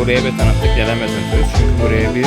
Buraya beton attık. Neden beton atıyoruz? Çünkü buraya bir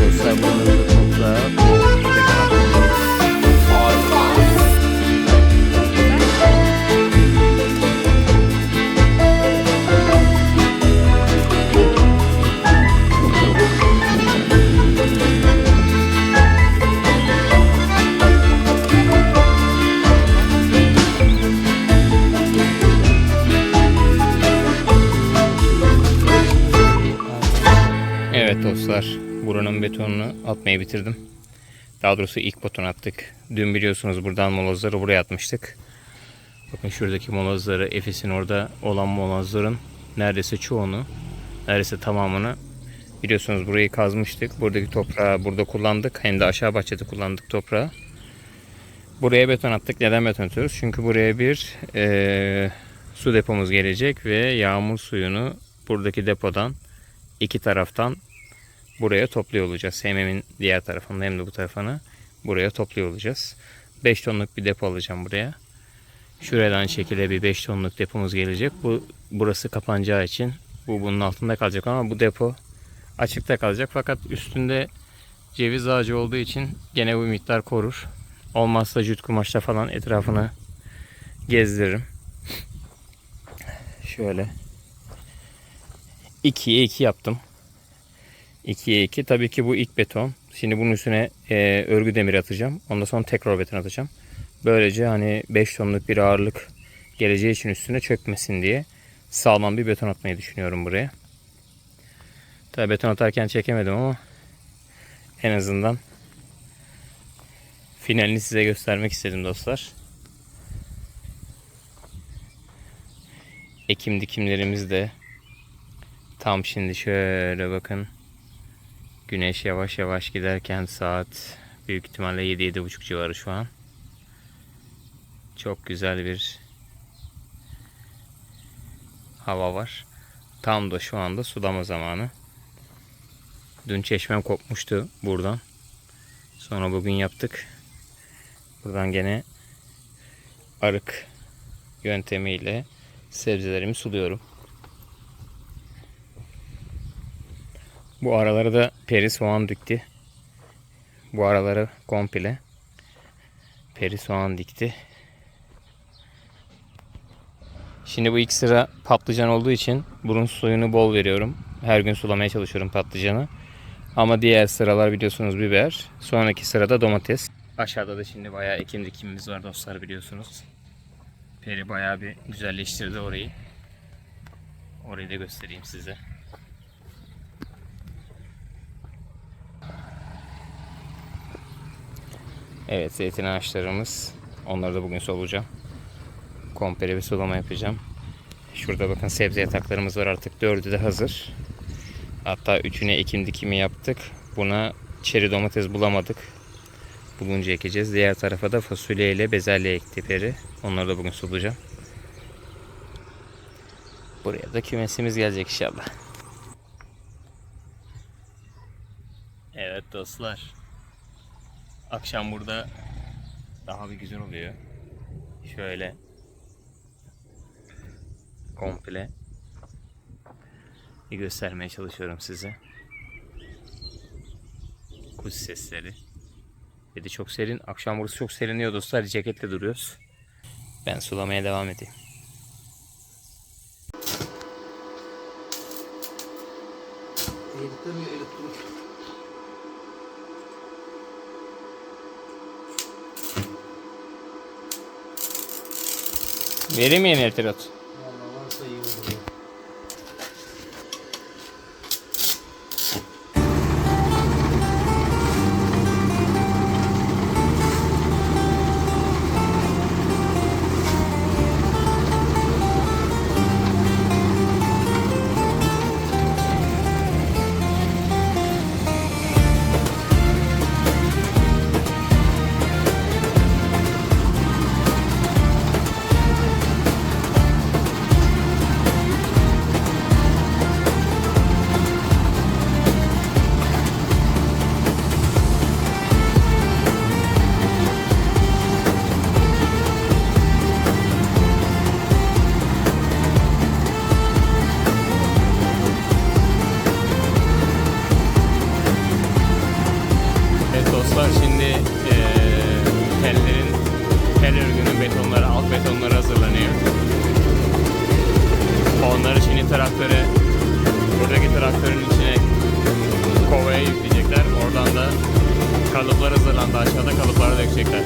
dostlar bunları da toprağa Evet dostlar, buranın betonunu atmayı bitirdim. Daha doğrusu ilk beton attık. Dün biliyorsunuz buradan molozları buraya atmıştık. Bakın şuradaki molozları, Efes'in orada olan molozların neredeyse çoğunu, neredeyse tamamını biliyorsunuz burayı kazmıştık. Buradaki toprağı burada kullandık. Hem de aşağı bahçede kullandık toprağı. Buraya beton attık. Neden beton atıyoruz? Çünkü buraya bir su depomuz gelecek ve yağmur suyunu buradaki depodan iki taraftan buraya topluyor olacağız. Hem diğer tarafını hem de bu tarafını buraya topluyor olacağız. 5 tonluk bir depo alacağım buraya. Şuradan şekilde bir 5 tonluk depomuz gelecek. Burası kapanacağı için bunun altında kalacak ama bu depo açıkta kalacak. Fakat üstünde ceviz ağacı olduğu için gene bu miktar korur. Olmazsa jüt kumaşla falan etrafını gezdiririm. Şöyle 2'ye 2 yaptım. 2'ye 2. Tabii ki bu ilk beton. Şimdi bunun üstüne örgü demir atacağım. Ondan sonra tekrar beton atacağım. Böylece hani 5 tonluk bir ağırlık geleceği için üstüne çökmesin diye sağlam bir beton atmayı düşünüyorum buraya. Tabii beton atarken çekemedim ama en azından finalini size göstermek istedim dostlar. Ekim dikimlerimiz de tam şimdi şöyle bakın. Güneş yavaş yavaş giderken saat büyük ihtimalle 7-7.30 civarı şu an. Çok güzel bir hava var. Tam da şu anda sulama zamanı. Dün çeşmem kopmuştu buradan. Sonra bugün yaptık. Buradan gene arık yöntemiyle sebzelerimi suluyorum. Bu araları da peri soğan dikti. Bu araları komple peri soğan dikti. Şimdi bu ilk sıra patlıcan olduğu için bunun suyunu bol veriyorum. Her gün sulamaya çalışıyorum patlıcanı. Ama diğer sıralar biliyorsunuz biber. Sonraki sırada domates. Aşağıda da şimdi bayağı ekim dikimimiz var dostlar biliyorsunuz. Peri bayağı bir güzelleştirdi orayı. Orayı da göstereyim size. Evet, zeytin ağaçlarımız. Onları da bugün solacağım. Komple bir sulama yapacağım. Şurada bakın sebze yataklarımız var, artık 4'ü de hazır. Hatta 3'üne ekim dikimi yaptık. Buna çeri domates bulamadık. Bulunca ekeceğiz. Diğer tarafa da fasulye ile bezelye ekti peri. Onları da bugün sulayacağım. Buraya da kümesimiz gelecek inşallah. Evet dostlar. Akşam burada daha bir güzel oluyor. Şöyle komple bir göstermeye çalışıyorum size. Kuş sesleri. Ve de çok serin. Akşam burası çok seriniyor dostlar. Ceketle duruyoruz. Ben sulamaya devam edeyim. Vereyim mi yeni ertirot? Vallahi varsa iyi olur. Şimdi tel örgünün betonları, alt betonları hazırlanıyor. Onları şimdi buradaki traktörün içine kovaya yükleyecekler. Oradan da kalıplar hazırlandı. Aşağıda kalıpları dökecekler.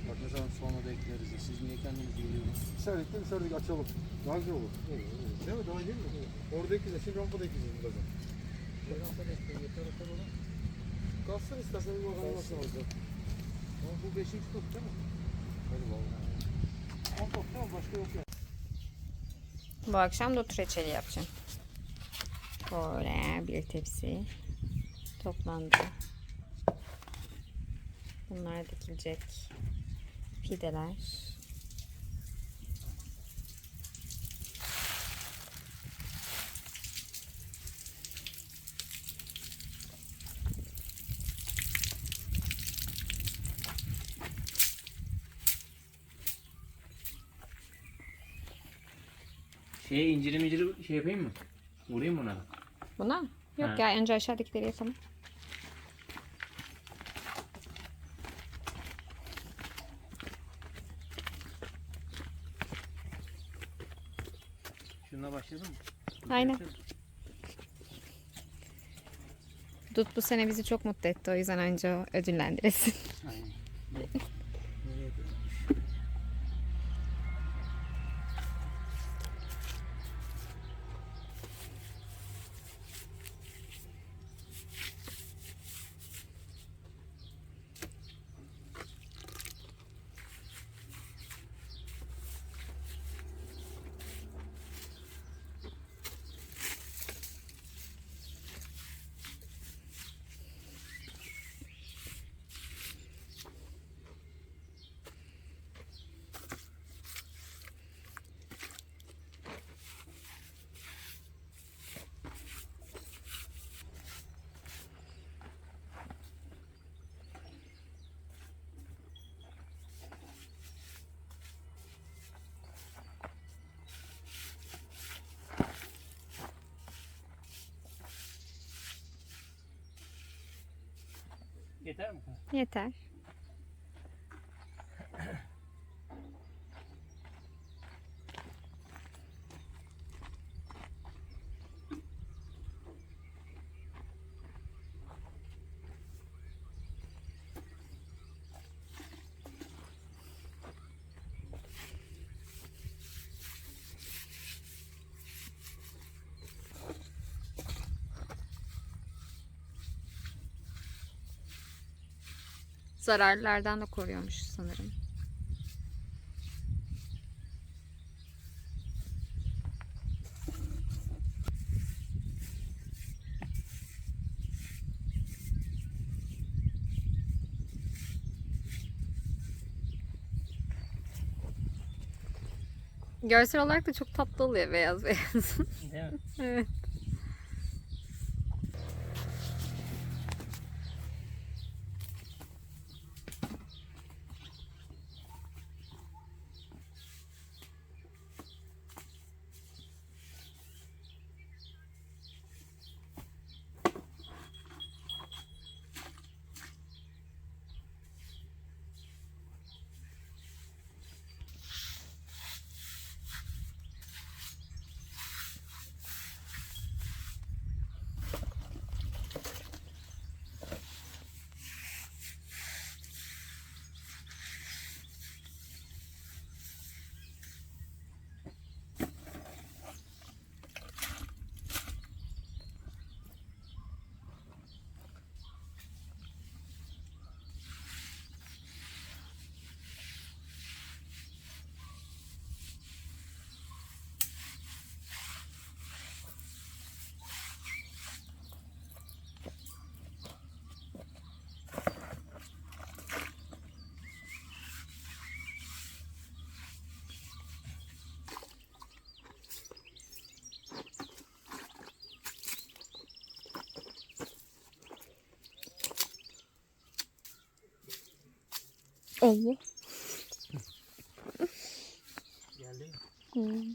Bak mesela sonra da ekleriz ya. Siz niye kendiniz geliyorsunuz? Serdik açalım. Daha güzel olur. Değil mi? Daha iyi değil mi? Orada ekleyeceğiz. Şimdi rampada ekleyeceğiz birazdan. Rampada ekleyin. Yeter yeter olan. Kalsın istersen bir bakalım nasıl olacak. Ama bu 5. top değil mi? Hadi vallahi. 10 top tamam, başka yok ya. Bu akşam dut reçeli yapacağım. Böyle bir tepsi toplandı. Bunlar dikilecek fideler. İnciri şey yapayım mı? Vurayım buna. Buna? Yok Ha. ya, önce aşağıdakileri yapalım. Şununla başlayalım mı? Aynen. Dut bu sene bizi çok mutlu etti. O yüzden önce o ödüllendiresin. Aynen. Nereye dönmüş? Yeter mi? Yeter. Zararlardan da koruyormuş sanırım. Görsel olarak da çok tatlı oluyor beyaz beyaz. Değil mi? Evet. Allah. Geldi mi? Hmm.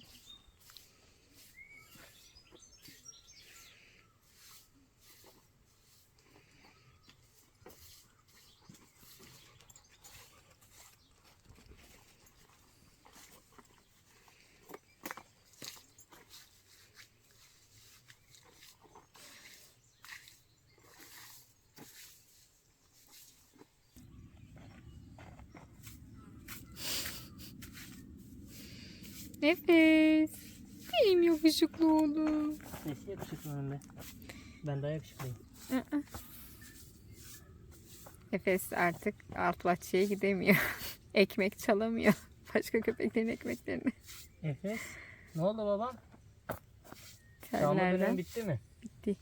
Nefes. Benim yakışıklı oğlum. Nesi yakışıklı önümde? Ben daha yakışıklıyım. Nefes artık alt bahçeye gidemiyor. Ekmek çalamıyor. Başka köpeklerin ekmeklerini. Efes. Ne oldu baba? Çalma dönemi Tellerden bitti mi? bitti.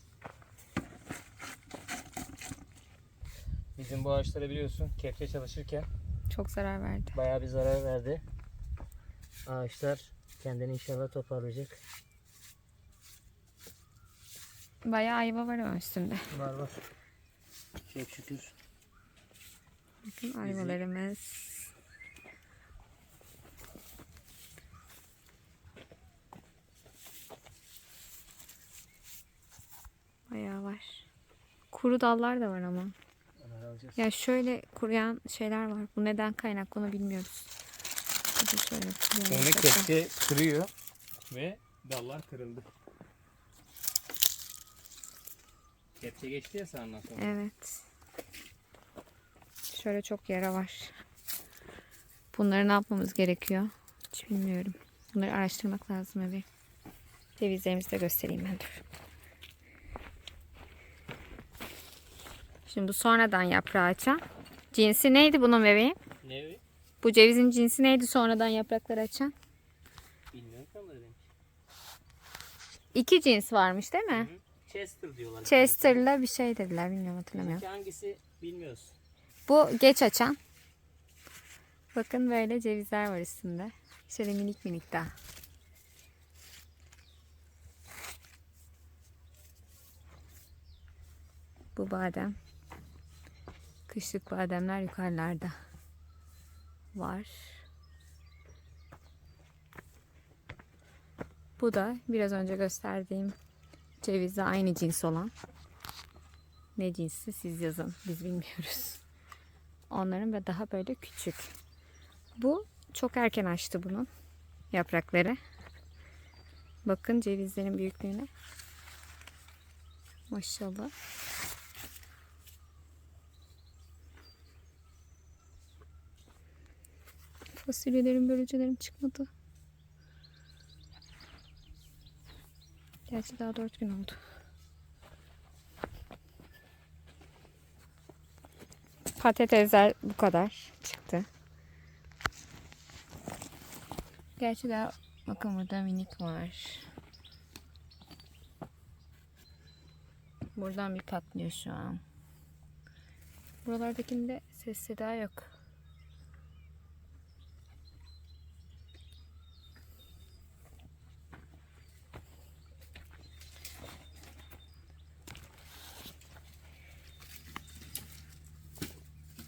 Bizim bu ağaçlara biliyorsun kepçe çalışırken Çok zarar verdi. bayağı bir zarar verdi. Ağaçlar kendini inşallah toparlayacak. Bayağı ayva var ama üstünde. Var var. Çok şükür. Bakın ayvalarımız. Bayağı var. Kuru dallar da var ama. Onları alacağız. Ya şöyle kuruyan şeyler var. Bu neden kaynaklı onu bilmiyoruz. Bir de şöyle kuruyan Sonra mutlaka. kepçe kırıyor ve dallar kırıldı. Kepçe geçti ya sağından sonra. Evet. Şöyle çok yara var. Bunları ne yapmamız gerekiyor? Hiç bilmiyorum. Bunları araştırmak lazım evet. Cevizlerimizi de göstereyim ben dur. Şimdi bu sonradan yaprağı açan. Cinsi neydi bunun bebeğim? Ne? Bu cevizin cinsi neydi sonradan yaprakları açan? Bilmiyorum ki onları demiş. İki cins varmış değil mi? Chester diyorlar. Chester'la bir şey dediler bilmiyorum hatırlamıyorum. Hangisi bilmiyoruz. Bu geç açan. Bakın böyle cevizler var üstünde. Şöyle minik minik daha. Bu badem. Kışlık bademler yukarılarda var. Bu da biraz önce gösterdiğim cevizle aynı cins olan. Ne cinsi siz yazın. Biz bilmiyoruz. Onların ve daha böyle küçük. Bu çok erken açtı bunun yaprakları. Bakın cevizlerin büyüklüğüne. Maşallah. Fasulyelerim, börülcelerim çıkmadı. Gerçi daha 4 gün oldu. Patatesler bu kadar çıktı. Gerçi daha bakın burada minik var. Buradan bir patlıyor şu an. Buralardakinde ses seda yok.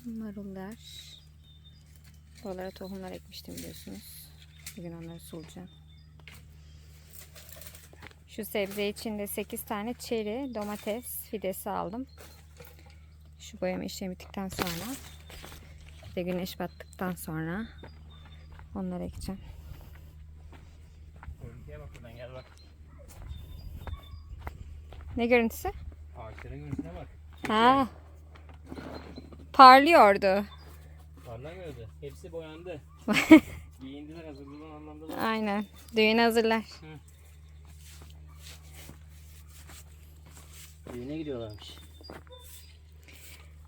Marullar. Buralara tohumlar ekmiştim biliyorsunuz. Bugün onları sulayacağım. Şu sebze içinde 8 tane çeri domates fidesi aldım. Şu boyama işlemi bittikten sonra bir de güneş battıktan sonra onları ekeceğim. Görüntüye bak buradan, gel bak. Ne görüntüsü? Ağaçların görüntüsüne bak. Ha. Parlıyordu. Parlamıyordu. Hepsi boyandı. Giyindiler, hazırlanan anlamda. Aynen. Düğün hazırlar. Düğüne gidiyorlarmış.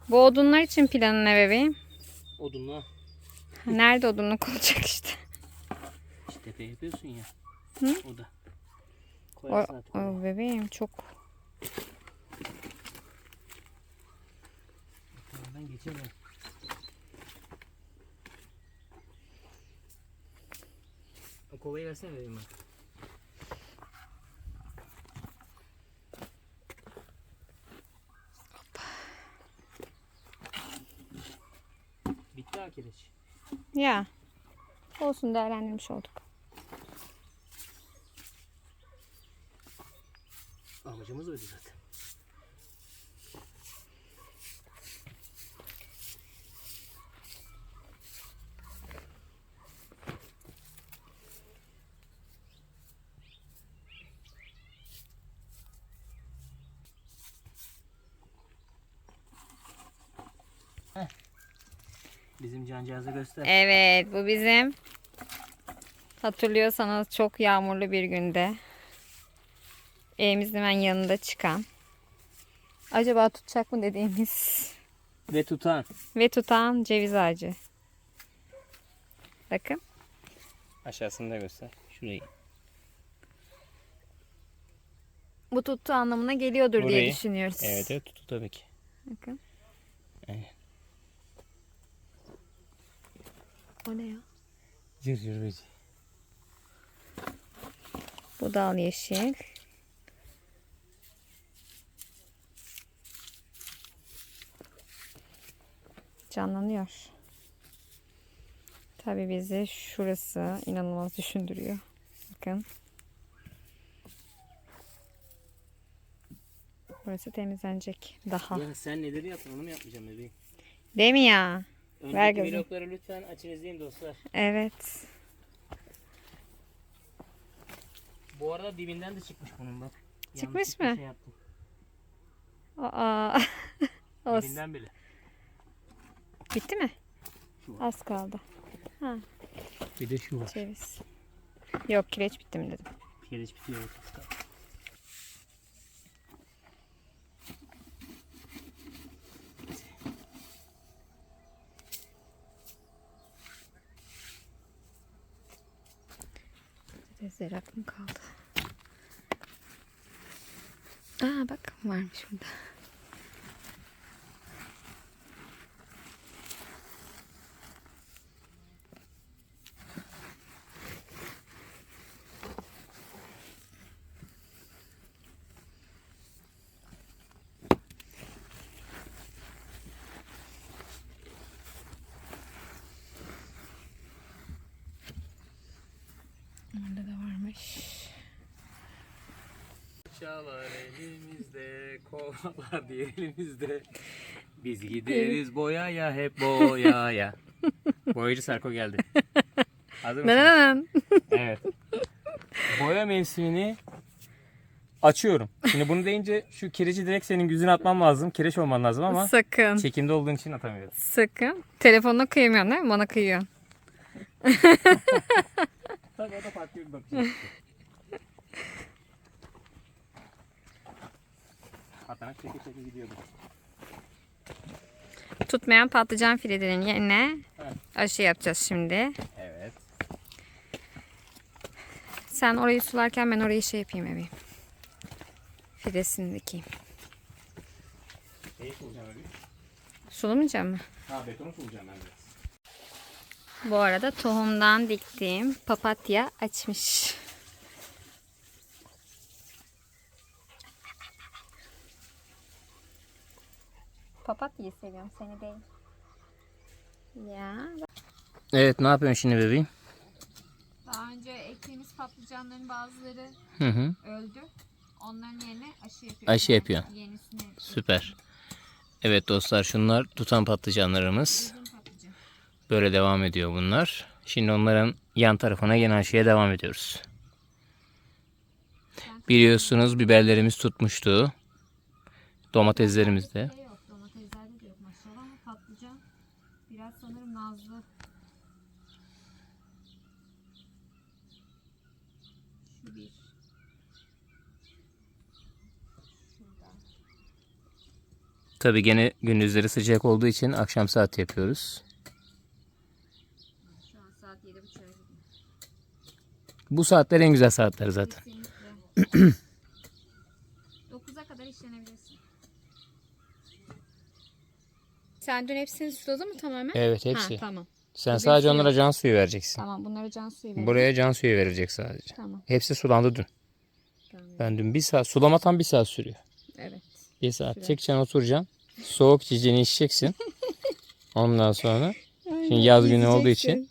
Bu odunlar için planın ne bebeğim? Odunla. Nerede odunluk olacak işte. İşte tepe yapıyorsun ya. Hı? O da. O, Koyarsın artık. o bebeğim çok. Ben geçemem. O kovayı versene bebeğim bak. Bitti ha kireç. Ya. Olsun, değerlendirmiş olduk. Amacımız oydu zaten. Bizim cancağızı göster. Evet, bu bizim. Hatırlıyorsanız çok yağmurlu bir günde evimizin hemen yanında çıkan, acaba tutacak mı dediğimiz Ve tutan. ve tutan ceviz ağacı. Bakın. Aşağısını da göster. Şurayı. Bu tuttu anlamına geliyordur diye Burayı. düşünüyoruz. Evet evet, tutu tabii ki. Bakın. Evet. O ne ya? Cırcır böceği. Bu dal yeşil. Canlanıyor. Tabii bizi şurası inanılmaz düşündürüyor. Bakın. Burası temizlenecek daha. Ya sen neleri yaptın, onu mu yapmayacağım bebeğim? Değil mi ya? Ver Önceki gözüm. vlogları lütfen açın izleyin dostlar. Evet. Bu arada dibinden de çıkmış bunun bak. Çıkmış Yanlışlıkla mı? Şey yaptım. Aa. Olsun. Dibinden bile. Bitti mi? Şu var. Az kaldı. Ha, Bir de şu var. ceviz. Yok, kireç bitti mi dedim. Kireç bitiyor. Patatesler aklım kaldı. Aa bak, varmış burada. Orada da varmış. Çalar elimizde, kovalar diğer elimizde. Biz gideriz boyaya, hep boyaya. Boyacı Sarko geldi. Hazır mısın? Nananam. Evet. Boya mevsimini açıyorum. Şimdi bunu deyince şu kireci direkt senin yüzüne atmam lazım. Kireç olman lazım ama Sakın. çekimde olduğun için atamıyorum. Sakın. Telefonuna kıyamıyorsun değil mi? Bana kıyıyorsun. Tabii o da farklı bir bakış açısı. Atanak çeke çeke gidiyordu. tutmayan patlıcan filelerinin yerine aşı yapacağız şimdi. Evet. Sen orayı sularken ben orayı şey yapayım bebeğim. Fidesini dikeyim. Neyi sulacağım öyle? Sulamayacak mı? Ha, betonu sulacağım ben biraz. Bu arada tohumdan diktiğim papatya açmış. Papatyayı seviyorum, seni değil. Ya. Evet, ne yapıyorsun şimdi bebeğim? Daha önce ektiğimiz patlıcanların bazıları Hı hı. öldü. Onların yerine aşı yapıyorum. Aşı yapıyor. Yenisini. Süper. Evet dostlar, şunlar tutan patlıcanlarımız. Uzun patlıcan. Böyle devam ediyor bunlar. Şimdi onların yan tarafına gene aşıya devam ediyoruz. Biliyorsunuz biberlerimiz tutmuştu. Domateslerimiz de. Şey yok, domateslerde de yok maşallah ama patlıcan biraz sanırım nazlı. Şu bir. Şurada. Tabii gene gündüzleri sıcak olduğu için akşam saat yapıyoruz. Şu an saat 7.30'a gidiyor. Bu saatler en güzel saatler zaten. Kesinlikle. 9'a kadar işlenebilirsin. Sen dün hepsini suladın mı tamamen? Evet, hepsi. Ha, tamam. Sen Bugün sadece suyu onlara yok. can suyu vereceksin. Tamam, bunlara can suyu ver. Buraya can suyu verilecek sadece. Tamam. Hepsi sulandı dün. Tamam. Ben dün bir saat, sulama tam bir saat sürüyor. Evet. Bir saat Sürer. çekeceksin, oturacaksın. Soğuk içeceğini içeceksin. Ondan sonra şimdi yaz günü olduğu için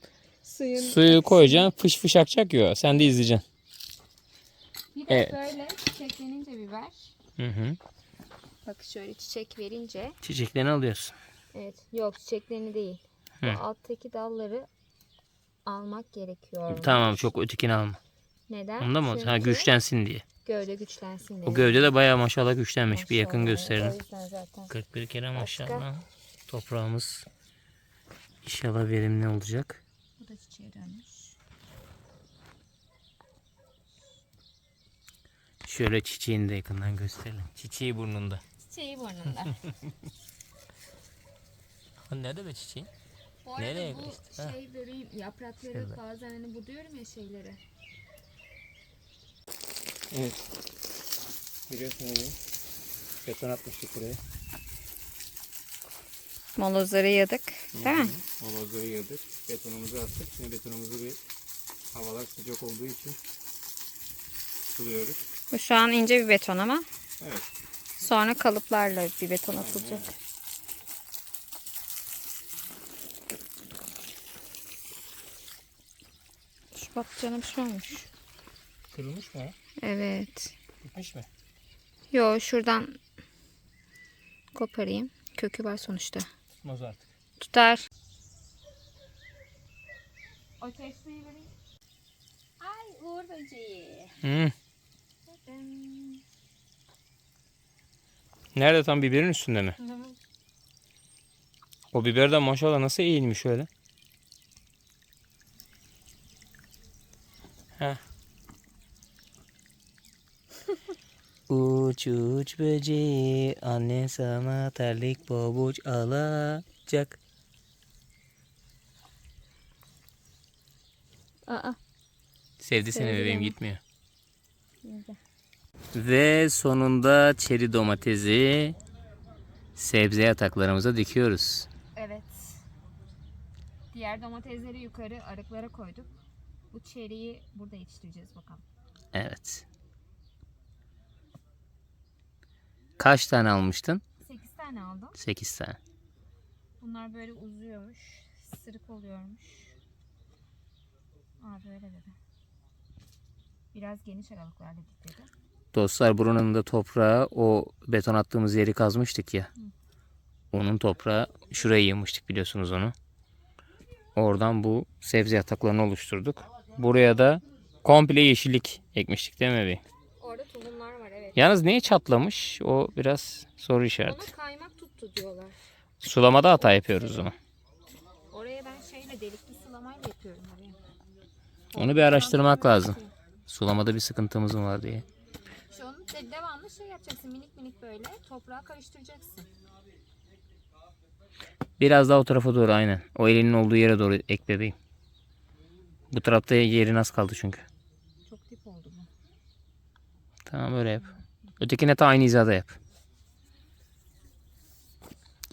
suyu koyacaksın, fış fış akacak ya. Sen de izleyeceksin. Bir de Evet. böyle çiçeklenince biber. Hı hı. Bak şöyle çiçek verince. Çiçeklerini alıyorsun. Evet. Yok, çiçeklerini değil. Bu Hı. alttaki dalları almak gerekiyor. Tamam, çok ötekini alma. Neden? Onda mı? Ha, Çünkü güçlensin diye. gövde güçlensin diye. O gövde de bayağı maşallah güçlenmiş. Bir yakın Maşallah, gösterin. o yüzden zaten. 41 kere Başka? maşallah. Toprağımız inşallah verimli olacak. Bu da çiçeğe dönmüş. Şöyle çiçeğini de yakından gösterelim. Çiçeği burnunda. Çiçeği burnunda. Nerede be çiçeğin? Bu arada Nereye bu kaçtı? Ha. şey böreğim yaprakları Şurada. bazen hani buduyorum ya şeyleri. Evet. Biliyorsun öyle. Beton atmıştık buraya. Molozları yadık, değil mi? Molozları yıldık. Betonumuzu attık. Şimdi betonumuzu bir havalar sıcak olduğu için suluyoruz. Bu şu an ince bir beton ama Evet. sonra kalıplarla bir beton atılacak. Şu patlıcanım şu olmuş. Kırılmış mı o? Evet. Gitmiş mi? Yo, şuradan koparayım. Kökü var sonuçta. Tutmaz artık. Tutar. O testiyi vereyim. Ay, uğur böceği. Hı. Nerede, tam biberin üstünde mi? O biber de maşallah nasıl eğilmiş öyle. Heh. Uç uç böceği, anne sana terlik pabuç alacak. Aa. Sevdi seni Sevdi bebeğim, beni. gitmiyor. Ve sonunda çeri domatesi sebze yataklarımıza dikiyoruz. Evet. Diğer domatesleri yukarı arıklara koyduk. Bu çeriği burada yetiştireceğiz bakalım. Evet. Kaç tane almıştın? 8 tane aldım. 8 tane. Bunlar böyle uzuyormuş. Sırık oluyormuş. Aa, böyle dedi. Biraz geniş aralıklarla dik dedi. Dostlar, buranın da toprağı, o beton attığımız yeri kazmıştık ya. Onun toprağı, şuraya yığmıştık biliyorsunuz onu. Oradan bu sebze yataklarını oluşturduk. Buraya da komple yeşillik ekmiştik değil mi bir? Orada tohumlar var, evet. Yalnız niye çatlamış? O biraz soru işareti. Ona kaymak tuttu diyorlar. Sulamada hata yapıyoruz onu. Oraya ben şeyle, delikli sulamayla yapıyorum oraya. Onu bir araştırmak lazım. Sulamada bir sıkıntımız mı var diye. İşte onu devamlı şey yapacaksın. Minik minik böyle toprağa karıştıracaksın. Biraz daha o tarafa doğru aynen. O elinin olduğu yere doğru ek bebeğim. Bu tarafta yerin az kaldı çünkü. Çok dip oldu bu. Tamam öyle yap. Ötekine de aynı hizada yap.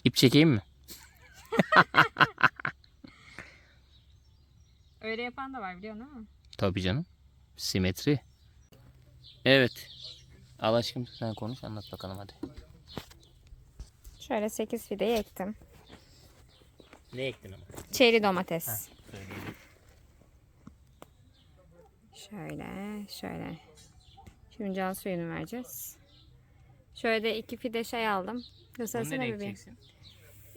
İp çekeyim mi? Öyle yapan da var biliyorsun değil mi? Tabii canım. Simetri. Evet. Al aşkım sen konuş anlat bakalım hadi. Şöyle 8 fideyi ektim. Ne ektin ama? Çeri domates. Söyleyeyim. Şöyle. Şimdi can suyunu vereceğiz. Şöyle de 2 fide şey aldım. Bunu Göstersene nereye bebeğim. ekeceksin?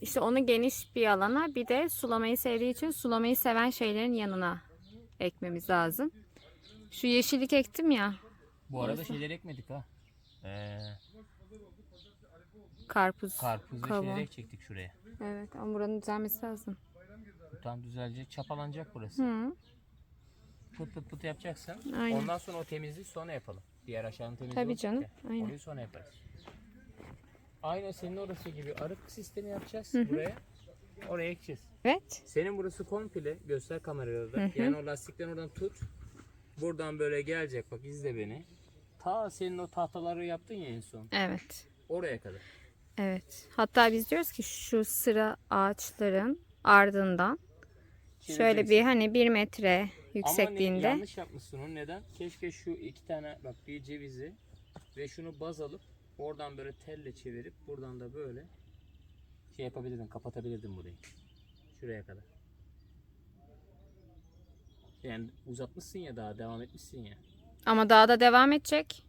İşte onu geniş bir alana, bir de sulamayı sevdiği için sulamayı seven şeylerin yanına ekmemiz lazım. Şu yeşillik ektim ya. Bu arada şeyleri ekmedik ha. Karpuz. Karpuz ve kavun. şeyleri ekecektik şuraya. Evet ama buranın düzelmesi lazım. Bu tam düzelecek. Çapalanacak burası. Hı, Pıt pıt pıt yapacaksın. aynen. Ondan sonra o temizliği sonra yapalım. Diğer aşağının temizliği Tabii olacak canım, ya. aynen. Orayı sonra yaparız. Aynı senin orası gibi arık sistemi yapacağız Hı hı. buraya. Oraya ekeceğiz. Evet. Senin burası komple göster kamerada da. Hı hı. Yani o lastikten oradan tut. Buradan böyle gelecek bak izle beni. Ta senin o tahtaları yaptın ya en son. Evet. Oraya kadar. Evet. Hatta biz diyoruz ki şu sıra ağaçların ardından şöyle Çevireceksin. bir hani 1 metre Ama yüksekliğinde. yanlış yapmışsın onu. Neden? Keşke şu iki tane bak bir cevizi ve şunu baz alıp oradan böyle telle çevirip buradan da böyle şey yapabilirdin, kapatabilirdin burayı. Şuraya kadar. Yani uzatmışsın ya daha devam etmişsin ya. Ama daha da devam edecek.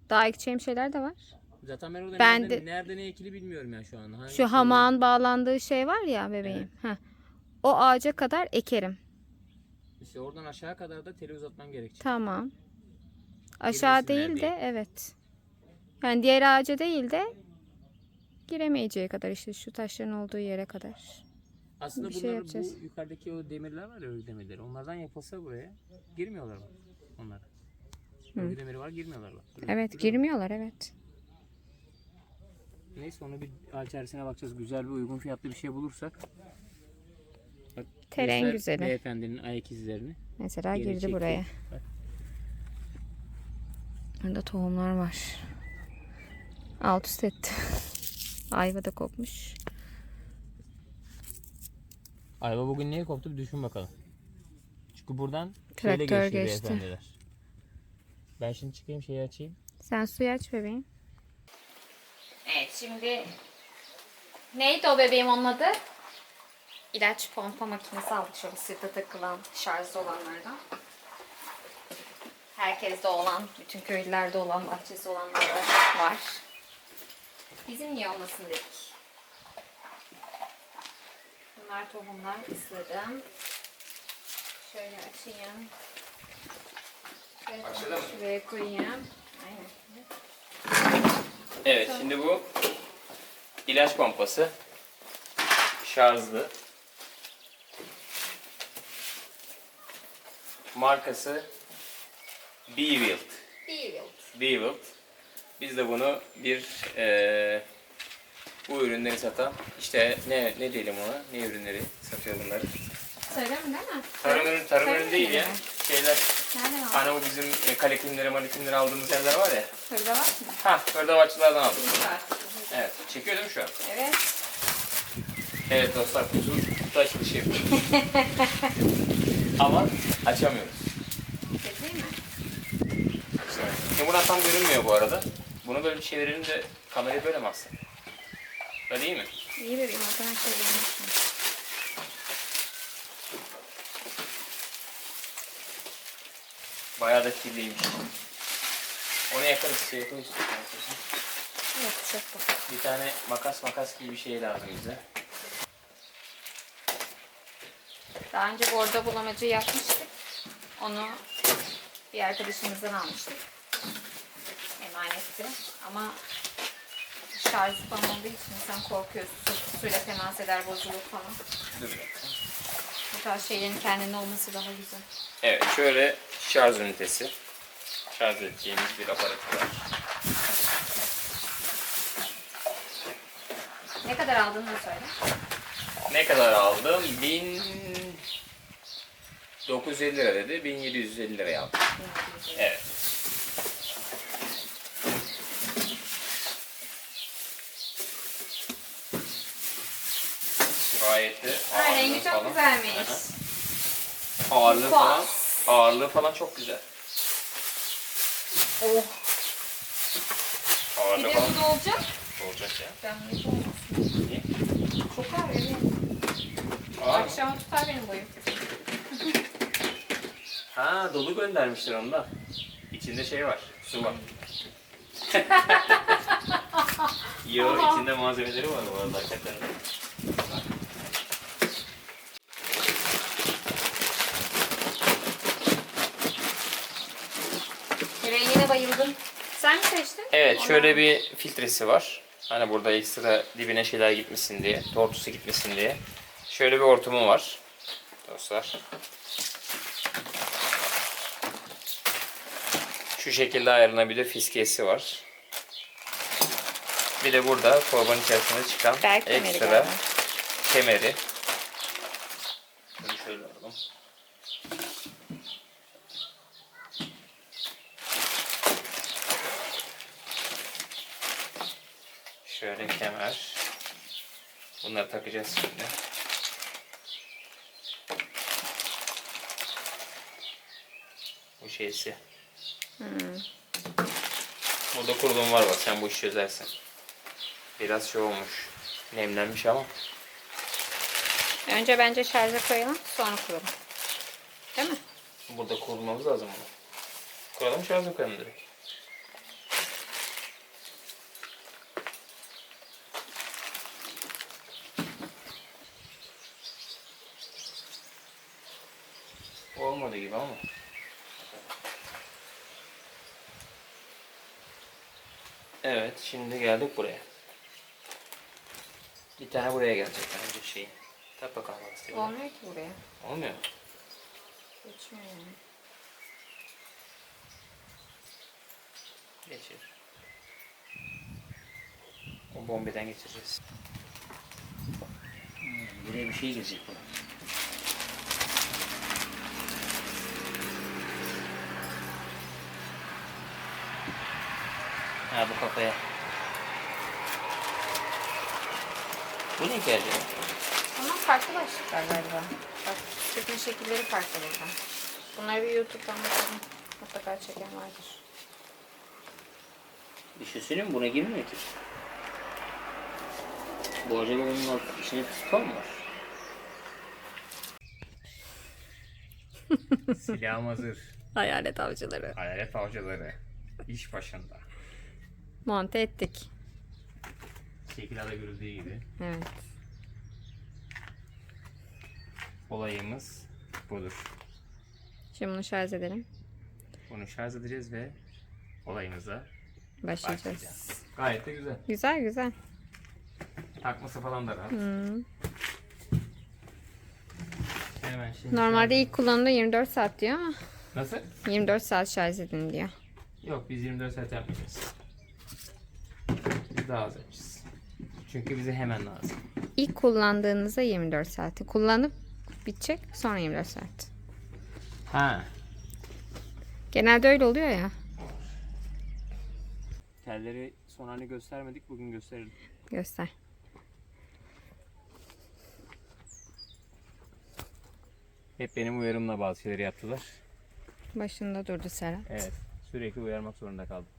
Daha ekeceğim şeyler de var. Zaten ben orada Ben nerede ne ekili bilmiyorum ya şu an. Hangi Şu hamağın bağlandığı şey var ya bebeğim. Heh. O ağaca kadar ekerim. İşte oradan aşağı kadar da teli uzatman gerekecek. Tamam. Aşağı Girmesinler değil de diye. evet. Yani diğer ağaca değil de giremeyeceği kadar işte şu taşların olduğu yere kadar. Aslında bir şey bunları yapacağız. bu yukarıdaki o demirler var ya örgü demirleri. Onlardan yapılsa buraya girmiyorlar bak onlar. Örgü demiri var girmiyorlar bak. Duruyor, Evet duruyor. girmiyorlar evet. Neyse onu bir içerisine bakacağız. Güzel bir uygun fiyatlı bir şey bulursak. Bak, Teren göster güzeli. Beyefendinin ayak izlerini. Mesela Yeni girdi çekti. buraya. Bak. Burada tohumlar var. Alt üst etti. Ayva da kopmuş. Ayva bugün niye koptu bir düşün bakalım. Çünkü buradan Traktör şeyle geçti geçti. beyefendiler. Ben şimdi çıkayım şeyi açayım. Sen suyu aç bebeğim. Evet şimdi neydi o bebeğim onun adı? İlaç pompa makinesi aldık şöyle sırta takılan şarjlı olanlardan. Herkeste olan, bütün köylülerde olan, bahçesi olanlar da var. Bizim niye olmasın dedik. Bunlar tohumlar ısladım. Şöyle açayım. Şöyle şuraya koyayım. Aynen. Evet şimdi bu ilaç pompası şarjlı. Markası Bewild. Bewild. Biz de bunu bir bu ürünleri satan işte ne diyelim ona ne ürünleri satıyor bunları. Tarım değil mi? Tarım ürünü değil ya. mi? Şeyler Nereden aldın? hani o bizim kalekimleri malikimleri aldığımız yerler var ya. Şurada var mı? Ha hırdavatçılardan aldık. Var. Evet çekiyor değil mi şu an? Evet. Evet dostlar kutu açılışı yapıyoruz. Ama açamıyoruz. Değil mi? Şimdi buradan tam görünmüyor bu arada. Bunu böyle bir çevirelim de kamerayı böyle mi alsın? Öyle iyi mi? İyi bebeğim arkadaşlar. Bayağı da kirliymiş. Onu yakarız, yakarız. Yok çok bu. Bir tane makas gibi bir şey lazım bize. Daha önce bordo bulamacı yapmıştık. Onu bir arkadaşımızdan almıştık. Emanetti. Ama şarjı falan olduğu için insan korkuyor. Suyla temas eder, bozulur falan. Dur bir dakika. Bu tarz şeylerin kendinin olması daha güzel. Evet, şöyle şarj ünitesi. Şarj edeceğimiz bir aparat var. Ne kadar aldığını da söyle. Ne kadar aldım? 1950 lira dedi. 1750 liraya aldım. Evet. Gayet de Ay, rengi çok falan. güzelmiş. Ağırlığı falan, Turkuaz. ağırlığı falan çok güzel. Oh. Bir Ağırlığı de falan bu da olacak. olacak ya. Ben bunu olmasın. Niye? Çok ağır evet. Ağır mı? Akşam tutar benim boyum. Ha, dolu göndermişler ondan. İçinde şey var, su var. Yo, içinde malzemeleri var bu arada hakikaten. Rengine bayıldım. Sen mi seçtin? Evet, Ona- şöyle bir filtresi var. Hani burada ekstra dibine şeyler gitmesin diye, tortusu gitmesin diye. Şöyle bir hortumu var. Dostlar. Şu şekilde ayarlanabilir fiskiyesi var. Bir de burada torbanın içerisinde çıkan Bel kemeri ekstra galiba. kemeri. Bunu şöyle alalım. Şöyle kemer. Bunları takacağız şimdi. Bu şeysi. Burada kurulum var bak, sen bu işi çözersin. Biraz şey olmuş. Nemlenmiş ama. Önce bence şarja koyalım, sonra kuralım. Değil mi? Burada kurulmamız lazım bunu. Kuralım, şarja koyalım direkt. Olmadı gibi ama. Evet, şimdi geldik buraya. Bir tane buraya gelecek bence şeyi. Tak bakalım lastiği. Olmuyor ki buraya. Olmuyor. Geçmiyor yani. Geçir. O bombeden geçireceğiz. Buraya bir şey girecek bu. Ha, bu kafaya. Bu ne ki acaba? Ama farklı başlıklar galiba. Bak, çıkma şekilleri farklı burada. Bunları bir YouTube'dan bakalım. Mutlaka çeken vardır. Bir şey söyleyeyim mi? Buna girmiyor ki. Bu acaba bunun içine piston mu var? Silahım hazır. Hayalet avcıları. Hayalet avcıları. İş başında. Monte ettik. Şekilde görüldüğü gibi. Evet. Olayımız budur. Şimdi bunu şarj edelim. Bunu şarj edeceğiz ve olayımıza Başlayacağız. başlayacağız. Gayet de güzel. Güzel güzel. Takması falan da rahat. Hemen şimdi Normalde ilk kullanımda 24 saat diyor ama Nasıl? 24 saat şarj edin diyor. Yok, biz 24 saat yapmayacağız. Biz daha az yapacağız. Çünkü bize hemen lazım. İlk kullandığınızda 24 saati. Kullanıp bitecek, sonra 24 saat. Ha. Genelde öyle oluyor ya. Telleri son halini göstermedik, bugün gösterelim. Göster. Hep benim uyarımla bazı şeyleri yaptılar. Başında durdu Serhat. Evet. Sürekli uyarmak zorunda kaldım.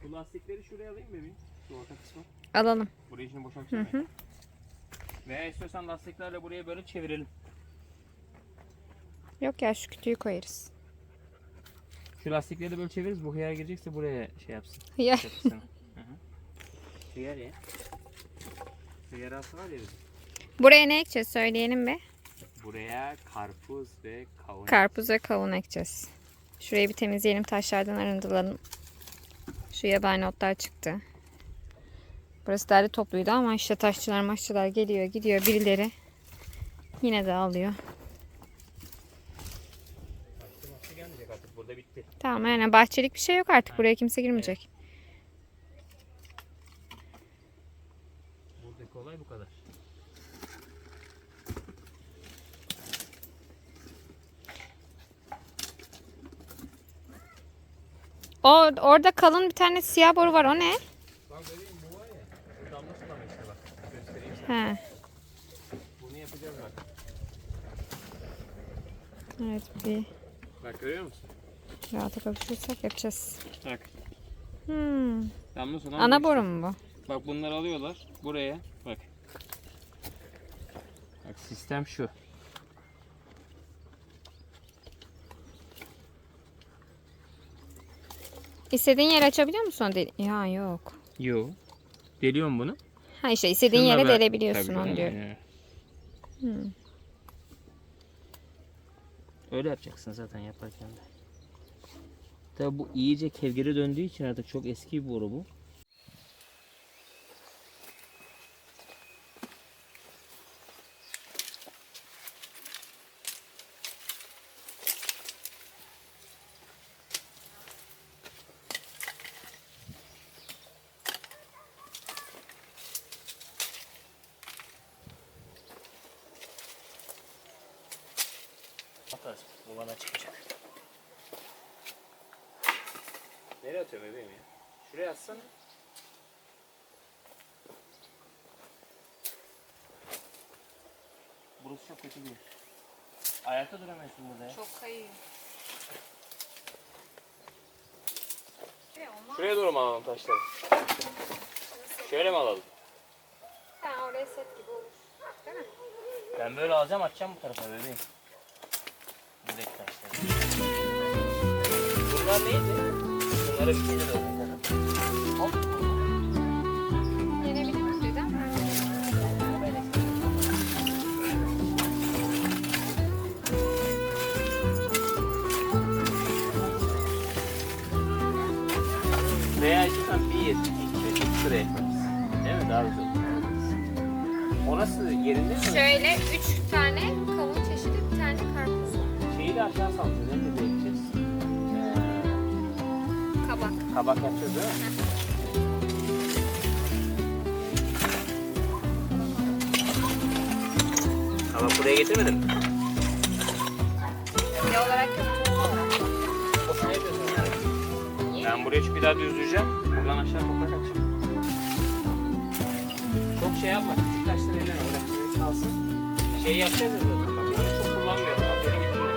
Bu lastikleri şuraya alayım mı bebeğim? Şu orta kısmı. Alalım. Burayı şimdi boşaltacağım. Hı hı. Veya istiyorsan lastiklerle buraya böyle çevirelim. Yok ya, şu kütüğü koyarız. Şu lastikleri de böyle çeviririz. Bu hıyar girecekse buraya şey yapsın. Ya. Yapsın. Hı hı. Hıyar ya. Hıyar aslı var ya bizim. Buraya ne ekeceğiz söyleyelim be. Buraya karpuz ve kavun. Karpuz ve kavun ekeceğiz. Şurayı bir temizleyelim, taşlardan arındıralım. Şu yabani otlar çıktı. Burası derli topluydu ama işte taşçılar maşçılar geliyor gidiyor, birileri yine de alıyor. Gelmeyecek artık. Burada Burada bitti. Tamam, yani bahçelik bir şey yok artık. Buraya kimse girmeyecek. Buradaki olay bu kadar. Orada kalın bir tane siyah boru var. O ne? Bak bebeğim bu var ya. Bu damla sulama işte bak. Göstereyim sana. He. Bunu yapacağız bak. Evet, bir Bak görüyor musun? rahata kavuşursak yapacağız. Bak. Hmm. Damla sulama. Ana boru mu bu? Bak bunları alıyorlar buraya. Bak. Bak sistem şu. İstediğin yere açabiliyor musun? Ya yok. Yo. Deliyorum bunu. Ha işte istediğin Şununla yere ben- delebiliyorsun Tabii onu canım, diyorum. yani. Hmm. Öyle yapacaksın zaten yaparken de. Tabi bu iyice kevgire döndüğü için artık çok eski bir boru bu. Atarsın. Bu bana çıkacak. Nereye atıyorum bebeğim ya? Şuraya atsana. Burası çok kötü bir yer. Ayakta duramıyorsun burada ya. Çok kayıyor. Şuraya doğru mu alalım taşları? Şöyle mi alalım? Ha, oraya set gibi olur. Değil mi? Ben böyle alacağım atacağım bu tarafa bebeğim. Buradaki taşları. Bunlar neydi? Bunlara bir şey de oldu. Yenebilir dedi ama. Veya istiyorsan 1, 2, 3 sıraya yaparız. Değil mi? Daha güzel olur. Orası yerinde mi? Şöyle 3 tane kavun çeşidi, bir tane karpuz var. Şeyi de aşağı salacağız. Hem de bekleyeceğiz. Kabak. Kabak yapacağız değil mi? Kabak buraya getirmedin mi? Ne olarak yok, tohum olarak. Boşuna yapıyorsun yani. Ben buraya çünkü daha düzleyeceğim. Buradan aşağı toprak atacağım. Çok şey yapma. Küçük taşları eline bırak. Kalsın. Şey yapacağız ya zaten. Bak bunu çok kullanmıyorum. Bak beni getirme.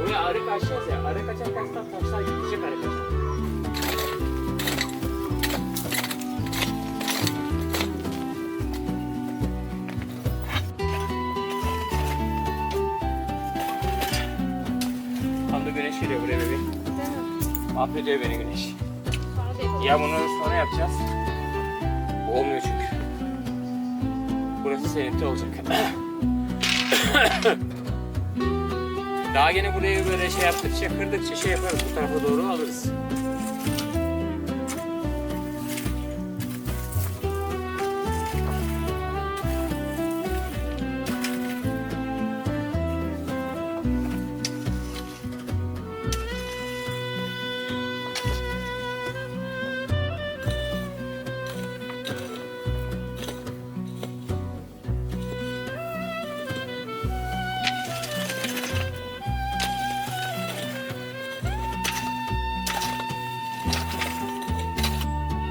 Buraya arık açacağız ya. Arık açarken taşlar gidecek arık açarken. Tam da güneş geliyor buraya bebeğim. Değil mi? Mahvediyor beni güneş. Sonra da yapalım. Ya bunu sonra yapacağız. Bu olmuyor çünkü. Burası seninti olacak. Daha gene burayı böyle şey yaptıkça, kırdıkça şey yaparız. Bu tarafa doğru alırız.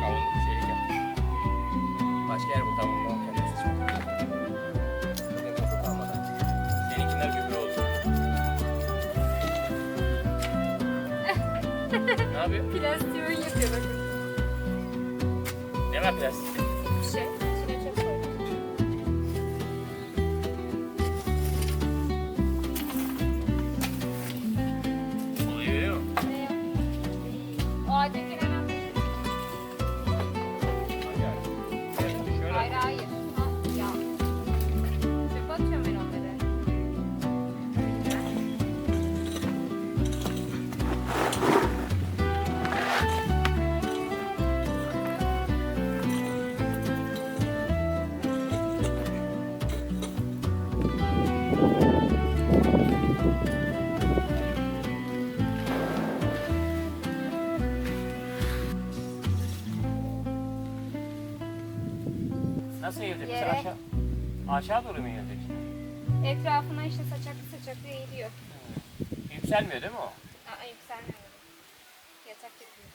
Kavunluk şeylik yapmış. Başka yer bu tamam mı? Kendisi çıkıyor. Benim kapı kalmadı artık. Seninkiler gübre oldu. Ne yapıyor? Plastiği oyun yapıyor bakın. Ne var plastik? Bir şey. İçine çöp koydum. Olayı veriyor mu? O ağaca giren Şöyle. hayır hayır. Ha, ya. Çöpe atıyorum ben onları. Yere. Aşağı doğru mu inecek? Etrafına işte saçaklı saçaklı eğiliyor. Yükselmiyor değil mi o? Aa, yükselmiyor. Yatak yapıyor.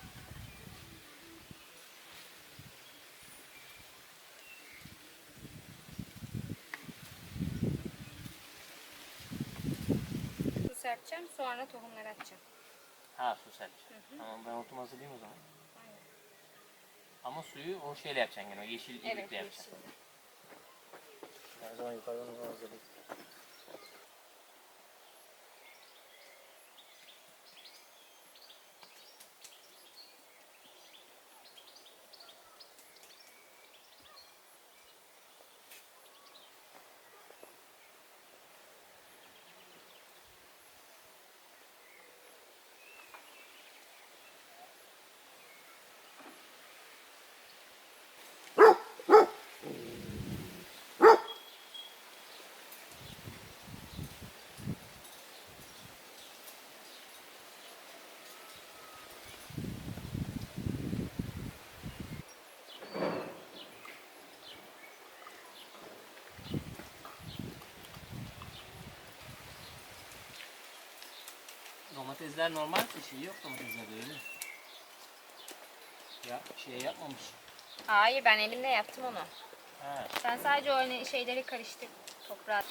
Su serpeceğim, sonra tohumları atacağım. Ha, su serpeceğim. Tamam, ben hortum hazırlayayım o zaman. Aynen. Ama suyu o şeyle yapacaksın gene, o yeşil ibrikle yapacaksın. yeşil. Ben o zaman yukarıdan onu hazırlayayım. Domatesler normal şey yok domateslerde öyle mi? Ya şey yapmamış. Hayır, ben elimle yaptım onu. He. Ben sadece o şeyleri karıştır. Toprağa.